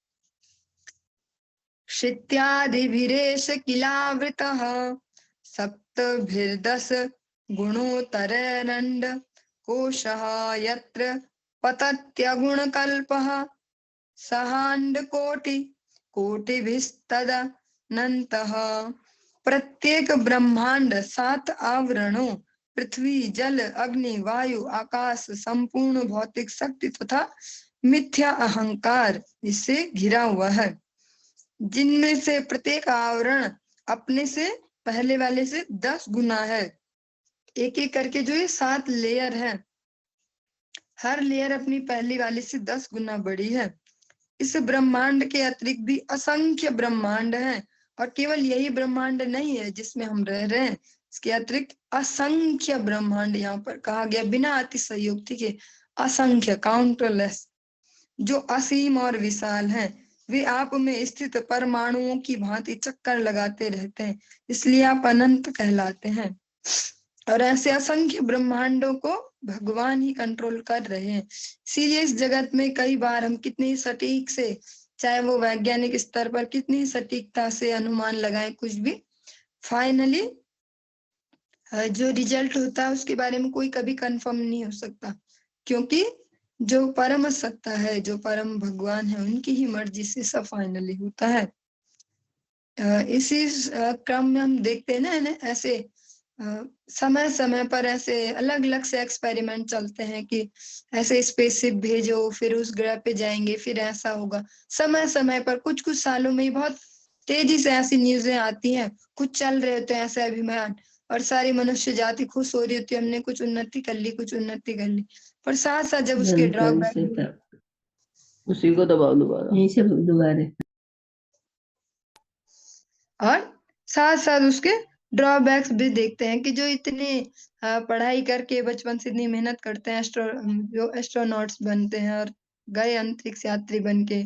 S1: क्षित्यादिभिरेश किलावृतः सप्तभिर्दश गुणोत्तरैरण्ड कोशः यत्र पतत्यगुणकल्पः सहांडकोटि कोटिभिस्तदनन्तः। प्रत्येक ब्रह्मांड 7 आवरणों पृथ्वी जल अग्नि वायु आकाश संपूर्ण भौतिक शक्ति तथा मिथ्या अहंकार इससे घिरा हुआ है, जिनमें से प्रत्येक आवरण अपने से पहले वाले से 10 गुना है। एक एक करके जो ये 7 लेयर है, हर लेयर अपनी पहली वाले से 10 गुना बड़ी है। इस ब्रह्मांड के अतिरिक्त भी असंख्य ब्रह्मांड हैं, और केवल यही ब्रह्मांड नहीं है जिसमें हम रह रहे हैं, इसके अतिरिक्त असंख्य ब्रह्मांड यहाँ पर कहा गया बिना अतिशयोक्ति के, असंख्य काउंटरलेस, जो असीम और विशाल हैं। वे आप में स्थित परमाणुओं की भांति चक्कर लगाते रहते हैं, इसलिए आप अनंत कहलाते हैं। और ऐसे असंख्य ब्रह्मांडों को भगवान ही कंट्रोल कर रहे हैं। इसीलिए इस जगत में कई बार हम कितनी सटीक से, चाहे वो वैज्ञानिक स्तर पर कितनी सटीकता से अनुमान लगाएं, कुछ भी फाइनली जो रिजल्ट होता है उसके बारे में कोई कभी कंफर्म नहीं हो सकता, क्योंकि जो परम सत्ता है, जो परम भगवान है, उनकी ही मर्जी से सब फाइनली होता है। इसी क्रम में हम देखते हैं ना ऐसे समय समय पर ऐसे अलग अलग से एक्सपेरिमेंट चलते हैं कि ऐसे स्पेसशिप भेजो, फिर उस ग्रह पे जाएंगे, फिर ऐसा होगा। समय समय पर कुछ कुछ सालों में ही बहुत तेजी से ऐसी न्यूज़ें आती हैं, कुछ चल रहे होते हैं ऐसे अभिमान, और सारी मनुष्य जाति खुश हो रही होती है, हमने कुछ उन्नति कर ली, कुछ उन्नति कर ली, पर साथ साथ जब उसके ड्रॉबैक,
S2: उसी को दबाओ दोबारा, यहीं से दोबारा,
S1: और साथ साथ उसके ड्रॉबैक्स भी देखते हैं कि जो इतने पढ़ाई करके बचपन से इतनी मेहनत करते हैं, जो एस्ट्रोनॉट्स बनते हैं और गए अंतरिक्ष यात्री बन के,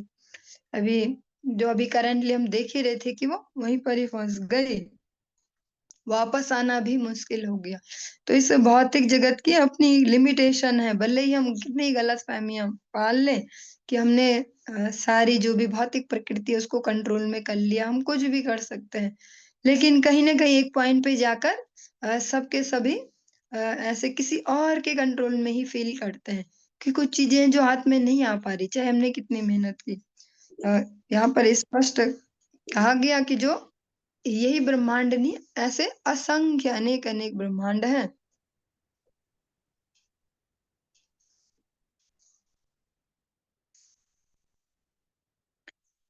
S1: अभी जो अभी करंटली हम देख ही रहे थे कि वो वहीं पर ही फंस गए, वापस आना भी मुश्किल हो गया। तो इस भौतिक जगत की अपनी लिमिटेशन है, भले ही हम कितनी गलतफहमियां पाल लें कि हमने सारी जो भी भौतिक प्रकृति है उसको कंट्रोल में कर लिया, हम कुछ भी कर सकते हैं, लेकिन कहीं ना कहीं एक पॉइंट पे जाकर सबके सभी ऐसे किसी और के कंट्रोल में ही फील करते हैं कि कुछ चीजें जो हाथ में नहीं आ पा रही, चाहे हमने कितनी मेहनत की। यहाँ पर स्पष्ट कहा गया कि जो यही ब्रह्मांड नहीं, ऐसे असंख्य अनेक अनेक ब्रह्मांड हैं।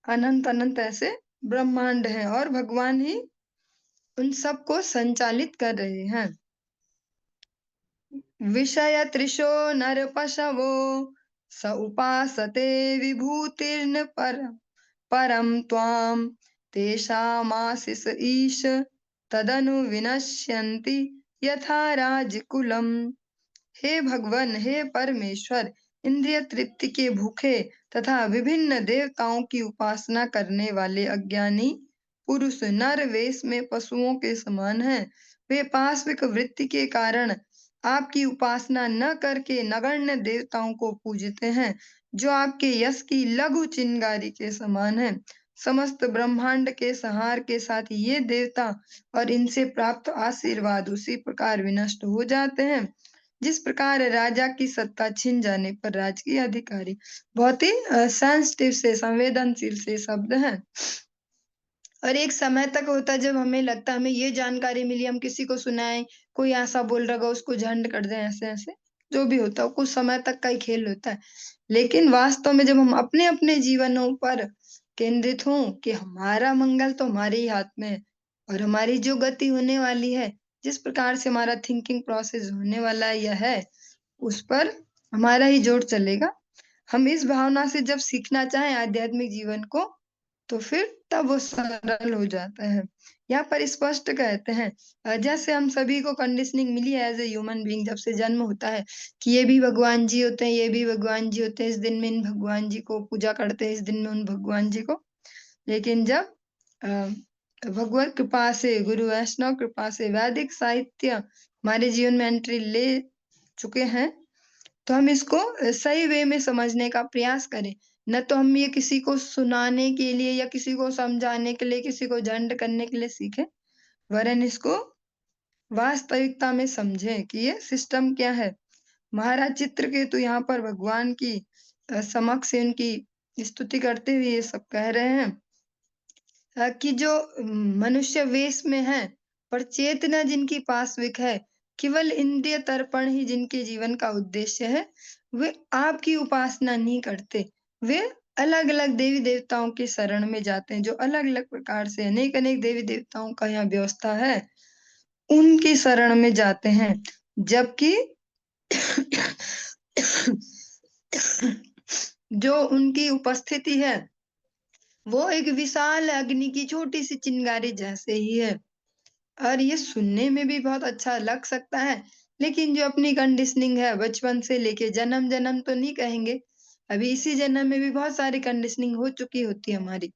S1: अनंत अनंत ऐसे ब्रह्मांड हैं और भगवान ही उन सबको संचालित कर रहे हैं। विषय त्रिशो नर पशवो स उपासते विभूतिर्न परम त्वाम तेषामाशिष ईश तदनु विनश्यन्ति यथा राजकुलम। हे भगवान, हे परमेश्वर, इंद्रिय तृप्ति के भूखे तथा विभिन्न देवताओं की उपासना करने वाले अज्ञानी पुरुष नर वेश में पशुओं के समान हैं। वे पाश्विक वृत्ति के कारण आपकी उपासना न करके नगण्य देवताओं को पूजते हैं, जो आपके यश की लघु चिंगारी के समान है। समस्त ब्रह्मांड के संहार के साथ ये देवता और इनसे प्राप्त आशीर्वाद उसी प्रकार विनष्ट हो जाते हैं, जिस प्रकार राजा की सत्ता छिन जाने पर राजकीय अधिकारी। बहुत ही सेंसिटिव से, संवेदनशील से शब्द हैं। और एक समय तक होता है जब हमें लगता है हमें ये जानकारी मिली, हम किसी को सुनाएं, कोई ऐसा बोल रहा होगा उसको झंड कर दें, ऐसे ऐसे जो भी होता है कुछ समय तक का ही खेल होता है। लेकिन वास्तव में जब हम अपने अपने जीवनों पर केंद्रित हों कि हमारा मंगल तो हमारे ही हाथ में है और हमारी जो गति होने वाली है, जिस प्रकार से हमारा थिंकिंग प्रोसेस होने वाला यह है, उस पर हमारा ही जोर चलेगा। हम इस भावना से जब सीखना चाहें आध्यात्मिक जीवन को, तो फिर तब वो सरल हो जाता है। यहाँ पर स्पष्ट कहते हैं, जैसे हम सभी को कंडीशनिंग मिली है एज ए ह्यूमन बीइंग, जब से जन्म होता है कि ये भी भगवान जी होते हैं, ये भी भगवान जी होते हैं, इस दिन में इन भगवान जी को पूजा करते हैं, इस दिन में उन भगवान जी को। लेकिन जब भगवत कृपा से, गुरु वैष्णव कृपा से वैदिक साहित्य हमारे जीवन में एंट्री ले चुके हैं, तो हम इसको सही वे में समझने का प्रयास करें। न तो हम ये किसी को सुनाने के लिए या किसी को समझाने के लिए, किसी को झंड करने के लिए सीखें, वरन इसको वास्तविकता में समझें कि ये सिस्टम क्या है। महाराज चित्रकेतु यहाँ पर भगवान की समक्ष उनकी स्तुति करते हुए ये सब कह रहे हैं कि जो मनुष्य वेश में है पर चेतना जिनकी पाश्विक है, केवल इंद्रिय तर्पण ही जिनके जीवन का उद्देश्य है, वे आपकी उपासना नहीं करते। वे अलग अलग देवी देवताओं के शरण में जाते हैं, जो अलग अलग प्रकार से अनेक अनेक देवी देवताओं का यहाँ व्यवस्था है, उनकी शरण में जाते हैं। जबकि जो उनकी उपस्थिति है वो एक विशाल अग्नि की छोटी सी चिंगारी जैसे ही है। और ये सुनने में भी बहुत अच्छा लग सकता है, लेकिन जो अपनी कंडीशनिंग है बचपन से लेके जन्म जन्म तो नहीं कहेंगे, अभी इसी जन्म में भी बहुत सारी कंडीशनिंग हो चुकी होती है हमारी,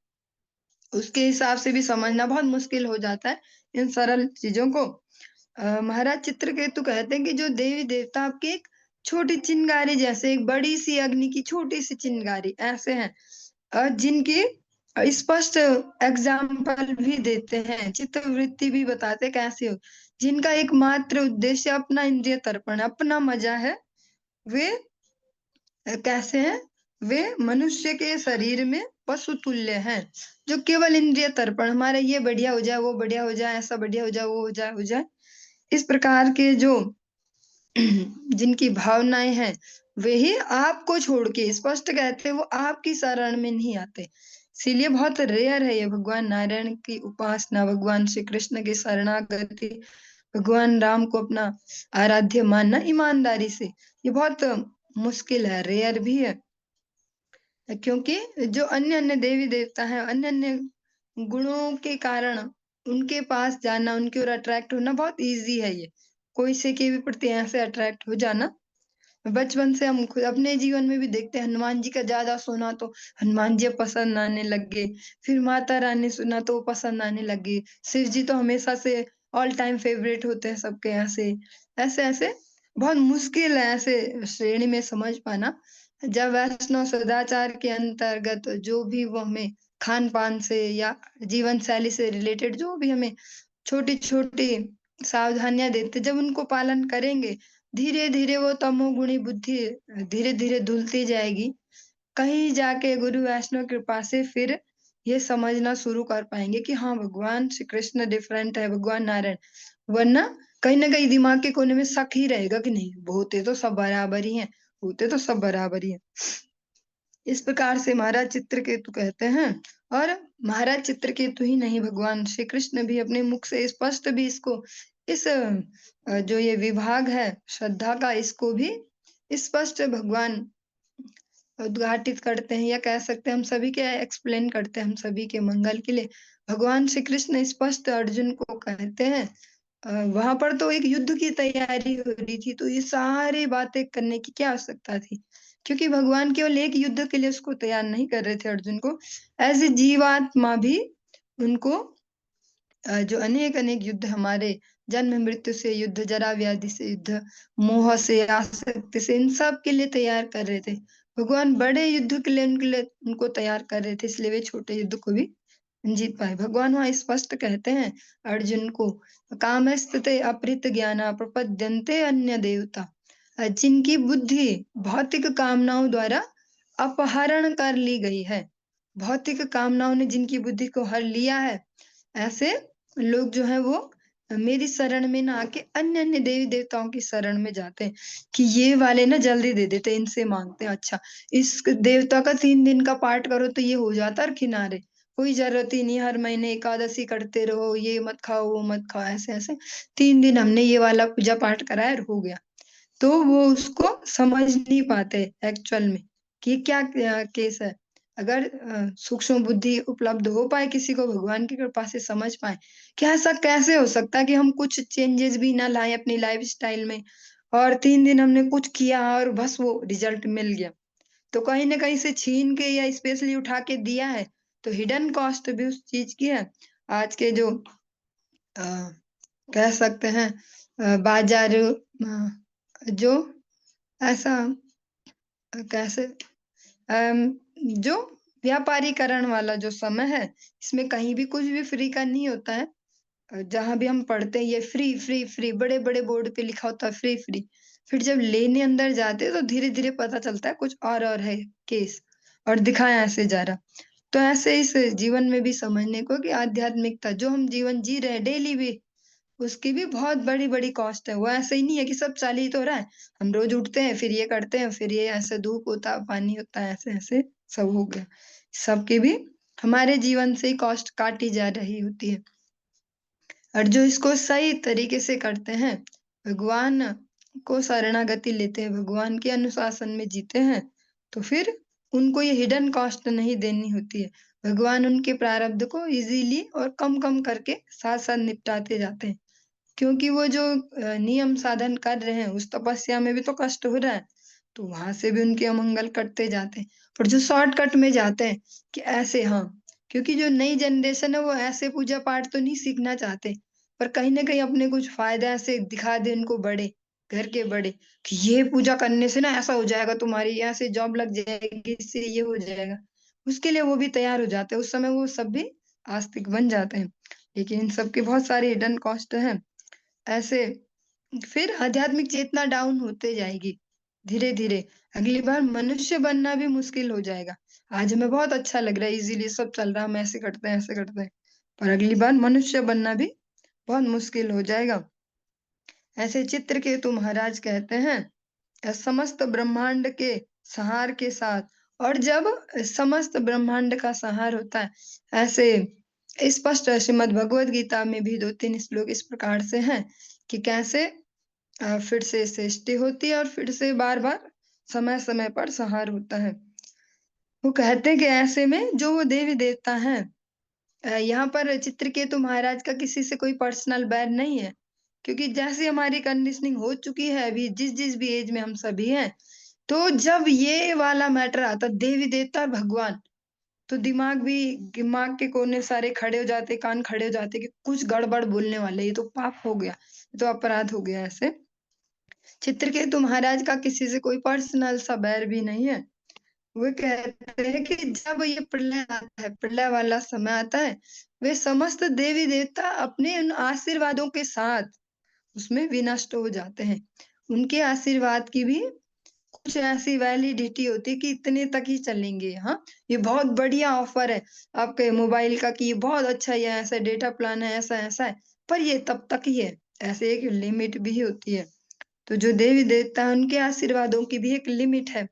S1: उसके हिसाब से भी समझना बहुत मुश्किल हो जाता है इन सरल चीजों को। महाराज चित्रकेतु कहते हैं कि जो देवी देवता आपकी एक छोटी चिंगारी जैसे, एक बड़ी सी अग्नि की छोटी सी चिंगारी ऐसे हैं, जिनकी स्पष्ट एग्जाम्पल भी देते हैं, चित्तवृत्ति भी बताते कैसे हो, जिनका एकमात्र उद्देश्य अपना इंद्रिय तर्पण, अपना मजा है। वे कैसे हैं? वे मनुष्य के शरीर में पशु तुल्य हैं, जो केवल इंद्रिय तर्पण, हमारा ये बढ़िया हो जाए, वो बढ़िया हो जाए, ऐसा बढ़िया हो जाए, वो हो जाए, इस प्रकार के जो जिनकी भावनाएं हैं, वे ही आपको छोड़ के, स्पष्ट कहते हैं, वो आपकी शरण में नहीं आते। इसीलिए बहुत रेयर है ये भगवान नारायण की उपासना, भगवान श्री कृष्ण की शरणागति, भगवान राम को अपना आराध्य मानना ईमानदारी से। ये बहुत मुश्किल है, रेयर भी है, क्योंकि जो अन्य अन्य देवी देवता हैं, अन्य अन्य गुणों के कारण उनके पास जाना, उनकी ओर अट्रैक्ट होना बहुत इजी है। ये कोई से के भी प्रति ऐसे अट्रैक्ट हो जाना, बचपन से हम खुद अपने जीवन में भी देखते हैं। हनुमान जी का ज्यादा सुना तो हनुमान जी पसंद आने लग गए, फिर माता रानी सुना तो वो पसंद आने लगे, शिव जी तो हमेशा से ऑल टाइम फेवरेट होते हैं सबके। ऐसे ऐसे ऐसे बहुत मुश्किल है ऐसे श्रेणी में समझ पाना। जब वैष्णव सदाचार के अंतर्गत जो भी वो हमें खान पान से या जीवन शैली से रिलेटेड जो भी हमें छोटी छोटी सावधानियां देते, जब उनको पालन करेंगे, धीरे धीरे वो तमोगुणी बुद्धि धीरे धीरे धुलती जाएगी। कहीं जाके गुरु वैष्णव कृपा से फिर ये समझना शुरू कर पाएंगे कि हाँ, भगवान श्री कृष्ण डिफरेंट है, भगवान नारायण। वरना कहीं ना कहीं दिमाग के कोने में शक ही रहेगा कि नहीं, होते तो सब बराबर ही हैं, होते तो सब बराबर ही हैं। इस प्रकार से महाराज चित्रकेतु कहते हैं, और महाराज चित्रकेतु ही नहीं, भगवान श्री कृष्ण भी अपने मुख से स्पष्ट भी इसको इस जो ये विभाग है श्रद्धा का, इसको भी स्पष्ट भगवान उद्घाटित करते हैं, या कह सकते हैं हम सभी के एक्सप्लेन करते हैं, हम सभी के मंगल के लिए। भगवान श्री कृष्ण स्पष्ट अर्जुन को कहते हैं, वहां पर तो एक युद्ध की तैयारी हो रही थी, तो ये सारी बातें करने की क्या आवश्यकता थी, क्योंकि भगवान केवल एक युद्ध के लिए उसको तैयार नहीं कर रहे थे अर्जुन को, ऐसे जीवात्मा भी उनको जो अनेक अनेक युद्ध, हमारे जन्म मृत्यु से युद्ध, जरा व्याधि से युद्ध, मोह से, आसक्ति से, इन सब के लिए तैयार कर रहे थे। भगवान बड़े युद्ध के लिए उनको तैयार कर रहे थे, इसलिए वे छोटे युद्ध को भी जीत पाए। भगवान वहां स्पष्ट कहते हैं अर्जुन को, कामस्ते अपहृत ज्ञाना प्रपद्यन्ते अन्य देवता, जिनकी बुद्धि भौतिक कामनाओं द्वारा अपहरण कर ली गई है, भौतिक कामनाओं ने जिनकी बुद्धि को हर लिया है, ऐसे लोग जो है वो मेरी शरण में ना आके अन्य अन्य देवी देवताओं की शरण में जाते हैं, कि ये वाले ना जल्दी दे देते, इनसे मांगते हैं, अच्छा इस देवता का 3 दिन का पाठ करो तो ये हो जाता है किनारे, कोई जरूरत ही नहीं, हर महीने एकादशी करते रहो, ये मत खाओ वो मत खाओ, ऐसे ऐसे 3 दिन हमने ये वाला पूजा पाठ कराया और हो गया। तो वो उसको समझ नहीं पाते एक्चुअल में कि क्या केस है। अगर सूक्ष्म बुद्धि उपलब्ध हो पाए किसी को, भगवान की कृपा से समझ पाए कि ऐसा कैसे हो सकता है कि हम कुछ चेंजेस भी ना लाए अपनी लाइफ स्टाइल में, और 3 दिन हमने कुछ किया और बस वो रिजल्ट मिल गया, तो कहीं ना कहीं से छीन के या स्पेशली उठा के दिया है, तो हिडन कॉस्ट भी उस चीज की है। आज के जो अ, कह सकते हैं बाजार जो ऐसा कैसे जो व्यापारीकरण वाला जो समय है, इसमें कहीं भी कुछ भी फ्री का नहीं होता है। जहां भी हम पढ़ते हैं ये फ्री फ्री फ्री, बड़े बड़े बोर्ड पे लिखा होता है फ्री फ्री, फिर जब लेने अंदर जाते हैं तो धीरे धीरे पता चलता है कुछ और है केस, और दिखाया ऐसे जा रहा। तो ऐसे इस जीवन में भी समझने को कि आध्यात्मिकता जो हम जीवन जी रहे हैं डेली भी, उसकी भी बहुत बड़ी-बड़ी कॉस्ट है। वो ऐसे ही नहीं है कि सब चालू ही तो हो रहा है। हम रोज उठते हैं, फिर ये करते हैं, फिर ये ऐसे धूप होता है, पानी होता है, ऐसे-ऐसे सब हो गया। सबकी भी हमारे जीवन से ही कॉस्ट काटी जा रही होती है। और जो इसको सही तरीके से करते हैं, भगवान को शरणागति लेते हैं, भगवान के अनुशासन में जीते हैं, तो फिर उनको ये हिडन कॉस्ट नहीं देनी होती है। भगवान उनके प्रारब्ध को इज़िली और कम-कम करके साथ-साथ निपटाते जाते हैं। क्योंकि वो जो नियम साधन कर रहे हैं, उस तपस्या में भी तो कष्ट हो रहा है, तो वहां से भी उनके अमंगल कटते जाते हैं। पर जो शॉर्टकट में जाते हैं कि ऐसे, हाँ, क्योंकि जो नई जनरेशन है वो ऐसे पूजा पाठ तो नहीं सीखना चाहते, पर कहीं ना कहीं अपने कुछ फायदे ऐसे दिखा दे उनको, बड़े घर के बड़े, कि ये पूजा करने से ना ऐसा हो जाएगा, तुम्हारी यहाँ से जॉब लग जाएगी, इससे ये हो जाएगा, उसके लिए वो भी तैयार हो जाते हैं। उस समय वो सब भी आस्तिक बन जाते हैं, लेकिन इन सब के बहुत सारे हिडन कॉस्ट हैं। ऐसे फिर आध्यात्मिक चेतना डाउन होते जाएगी धीरे धीरे, अगली बार मनुष्य बनना भी मुश्किल हो जाएगा। आज हमें बहुत अच्छा लग रहा है, इजीली सब चल रहा है, हम ऐसे करते हैं ऐसे करते हैं, पर अगली बार मनुष्य बनना भी बहुत मुश्किल हो जाएगा। ऐसे चित्रकेतु महाराज कहते हैं, समस्त ब्रह्मांड के संहार के साथ, और जब समस्त ब्रह्मांड का संहार होता है, ऐसे स्पष्ट श्रीमद् भगवद गीता में भी 2-3 श्लोक इस प्रकार से हैं कि कैसे फिर से सृष्टि होती है और फिर से बार बार समय समय पर संहार होता है। वो कहते हैं कि ऐसे में जो वो देवी देवता हैं, यहाँ पर चित्रकेतु महाराज का किसी से कोई पर्सनल बैर नहीं है, क्योंकि जैसी हमारी कंडीशनिंग हो चुकी है अभी, जिस जिस भी एज में हम सभी हैं, तो जब ये वाला मैटर आता देवी देवता और भगवान, तो दिमाग के कोने सारे खड़े हो जाते, कान खड़े हो जाते कि कुछ गड़बड़ बोलने वाले, ये तो पाप हो गया, ये तो अपराध हो गया। ऐसे चित्रकेतु महाराज का किसी से कोई पर्सनल सा बैर भी नहीं है। वो कहते हैं कि जब ये प्रलय आता है, प्रलय वाला समय आता है, वे समस्त देवी देवता अपने उन आशीर्वादों के साथ उसमें विनष्ट हो जाते हैं। उनके आशीर्वाद की भी कुछ ऐसी वैलिडिटी होती है कि इतने तक ही चलेंगे। हाँ, ये बहुत बढ़िया ऑफर है आपके मोबाइल का, कि ये बहुत अच्छा है, ऐसा डेटा प्लान है, ऐसा ऐसा है, पर ये तब तक ही है। ऐसे एक लिमिट भी होती है। तो जो देवी देवता हैं, उनके आशीर्वादों की भी एक लिमिट है,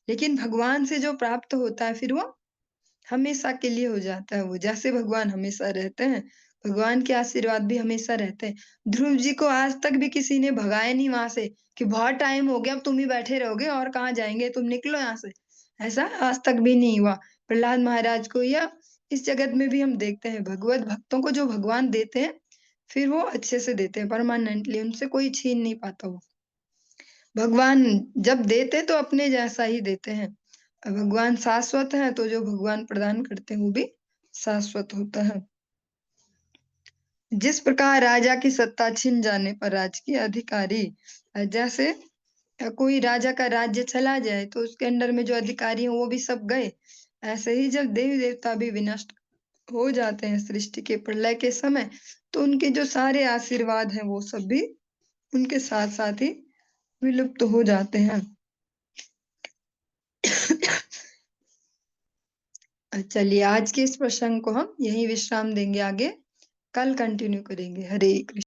S1: लेकिन भगवान से जो प्राप्त होता है फिर वो हमेशा के लिए हो जाता है वो, जैसे भगवान हमेशा रहते हैं, भगवान के आशीर्वाद भी हमेशा रहते हैं। ध्रुव जी को आज तक भी किसी ने भगाया नहीं वहां से कि बहुत टाइम हो गया, अब तुम ही बैठे रहोगे और कहाँ जाएंगे, तुम निकलो यहाँ से। ऐसा आज तक भी नहीं हुआ। प्रहलाद महाराज को या इस जगत में भी हम देखते हैं, भगवत भक्तों को जो भगवान देते हैं, फिर वो अच्छे से देते हैं, परमानेंटली, उनसे कोई छीन नहीं पाता वो। भगवान जब देते तो अपने जैसा ही देते हैं। भगवान शाश्वत है, तो जो भगवान प्रदान करते हैं वो भी शाश्वत होता है। जिस प्रकार राजा की सत्ता छिन जाने पर राजकीय अधिकारी, जैसे कोई राजा का राज्य चला जाए तो उसके अंडर में जो अधिकारी हैं वो भी सब गए, ऐसे ही जब देवी देवता भी विनष्ट हो जाते हैं सृष्टि के प्रलय के समय, तो उनके जो सारे आशीर्वाद हैं वो सब भी उनके साथ साथ ही विलुप्त हो जाते हैं। चलिए आज के इस प्रसंग को हम यहीं विश्राम देंगे, आगे कल कंटिन्यू करेंगे। हरे कृष्ण।